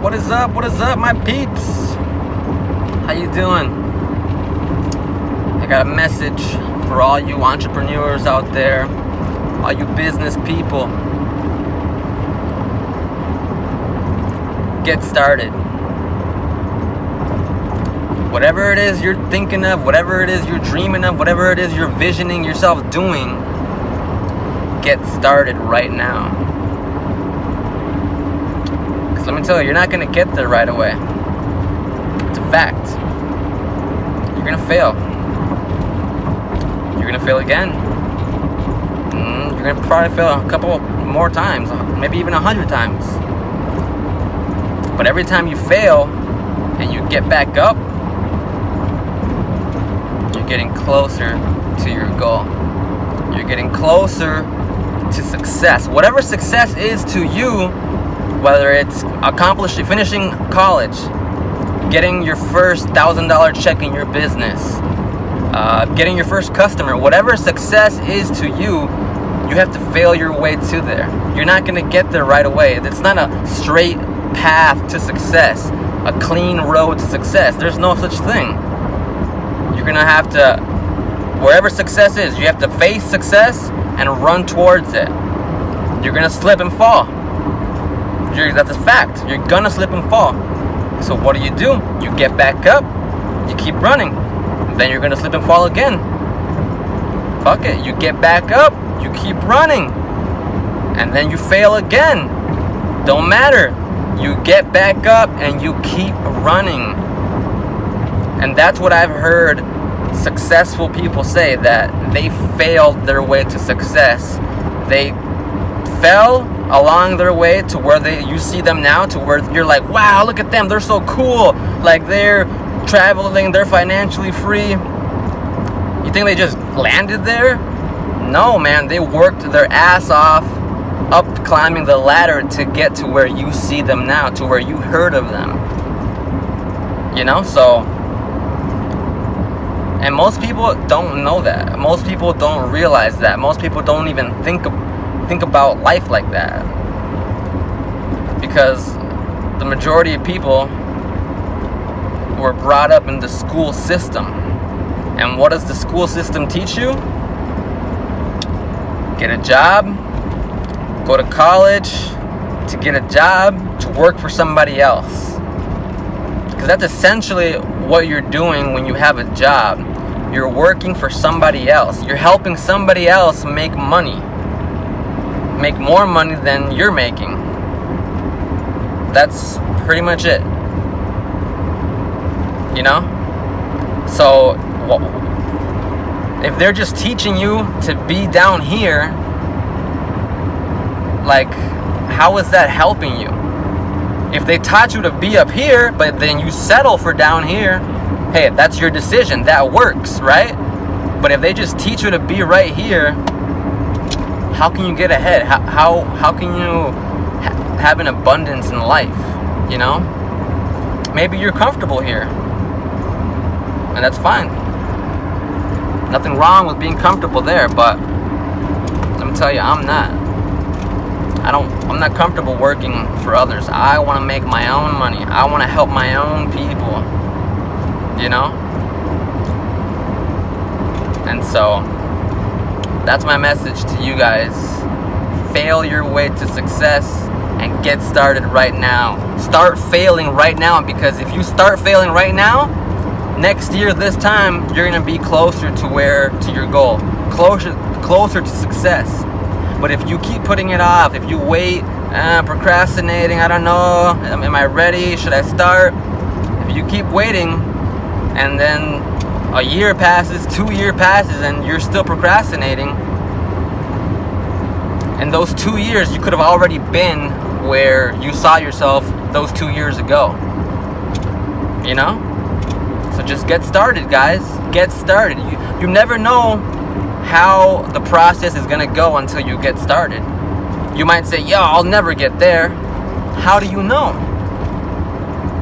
What is up? What is up, my peeps? How you doing? I got a message for all you entrepreneurs out there, all you business people. Get started. Whatever it is you're thinking of, whatever it is you're dreaming of, whatever it is you're visioning yourself doing, get started right now. Because let me tell you, you're not going to get there right away. It's a fact. You're going to fail. You're going to fail again. You're going to probably fail a couple more times, maybe even 100 times. But every time you fail and you get back up, you're getting closer to your goal. You're getting closer to success. Whatever success is to you, whether it's finishing college, getting your first $1,000 check in your business, getting your first customer, whatever success is to you, you have to fail your way to there. You're not going to get there right away. It's not a straight path to success, a clean road to success. There's no such thing. You're going to have to, wherever success is, you have to face success and run towards it. You're going to slip and fall. That's a fact. You're going to slip and fall. So what do? You get back up, you keep running. Then you're going to slip and fall again. Fuck it. You get back up, you keep running. And then you fail again. Don't matter. You get back up and you keep running. And that's what I've heard successful people say, that they failed their way to success. They fell along their way to where you see them now, to where you're like, wow, look at them, they're so cool. Like, they're traveling, they're financially free. You think they just landed there? No, man, they worked their ass off up climbing the ladder to get to where you see them now, to where you heard of them. You know, so, and most people don't know that. Most people don't realize that. Most people don't even think about life like that, because the majority of people were brought up in the school system. And what does the school system teach you? Get a job, go to college to get a job, to work for somebody else. Because that's essentially what you're doing when you have a job. You're working for somebody else. You're helping somebody else make money. Make more money than you're making. That's pretty much it. You know? So, if they're just teaching you to be down here, like, how is that helping you? If they taught you to be up here, but then you settle for down here, hey, that's your decision. That works, right? But if they just teach you to be right here, how can you get ahead? How can you have an abundance in life? You know? Maybe you're comfortable here, and that's fine. Nothing wrong with being comfortable there, but let me tell you, I'm not. I'm not comfortable working for others. I want to make my own money. I want to help my own people. You know? And so, that's my message to you guys. Fail your way to success and get started right now. Start failing right now, because if you start failing right now, next year this time you're going to be closer to your goal. Closer to success. But if you keep putting it off, if you wait, procrastinating, I don't know, am I ready? Should I start? If you keep waiting, and then a year passes, 2 years passes, and you're still procrastinating, in those 2 years you could have already been where you saw yourself those 2 years ago. You know? So just get started, guys. Get started. You never know how the process is going to go until you get started. You might say, yo, I'll never get there. How do you know?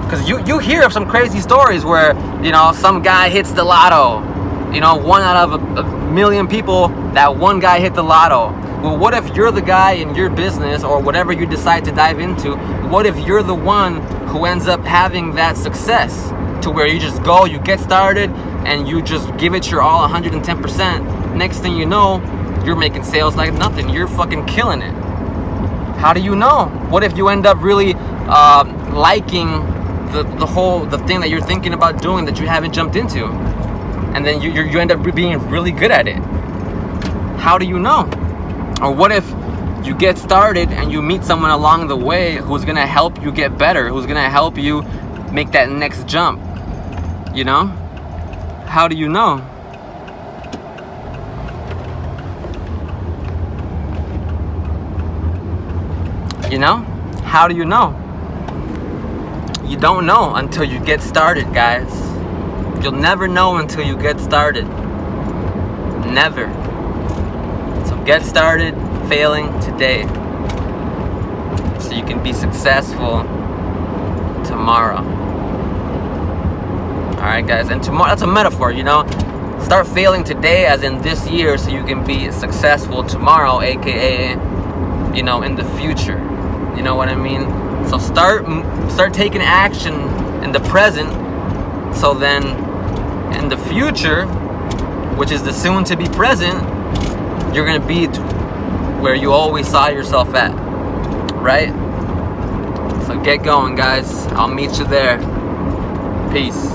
Because you hear of some crazy stories where, you know, some guy hits the lotto, you know, 1 out of million people, that one guy hit the lotto. Well, what if you're the guy in your business or whatever you decide to dive into? What if you're the one who ends up having that success to where you just go, you get started, and you just give it your all 110%. Next thing you know, you're making sales like nothing. You're fucking killing it. How do you know? What if you end up really liking the thing that you're thinking about doing that you haven't jumped into, and then you end up being really good at it? How do you know? Or what if you get started and you meet someone along the way who's gonna help you get better, who's gonna help you make that next jump? You know? How do you know? You know? How do you know? You don't know until you get started, guys. You'll never know until you get started. Never. So get started failing today, so you can be successful tomorrow. Alright, guys, and tomorrow, that's a metaphor, you know? Start failing today, as in this year, so you can be successful tomorrow, aka, you know, in the future. You know what I mean? So start taking action in the present, so then in the future, which is the soon to be present, you're gonna be where you always saw yourself at, right? So get going, guys. I'll meet you there. Peace.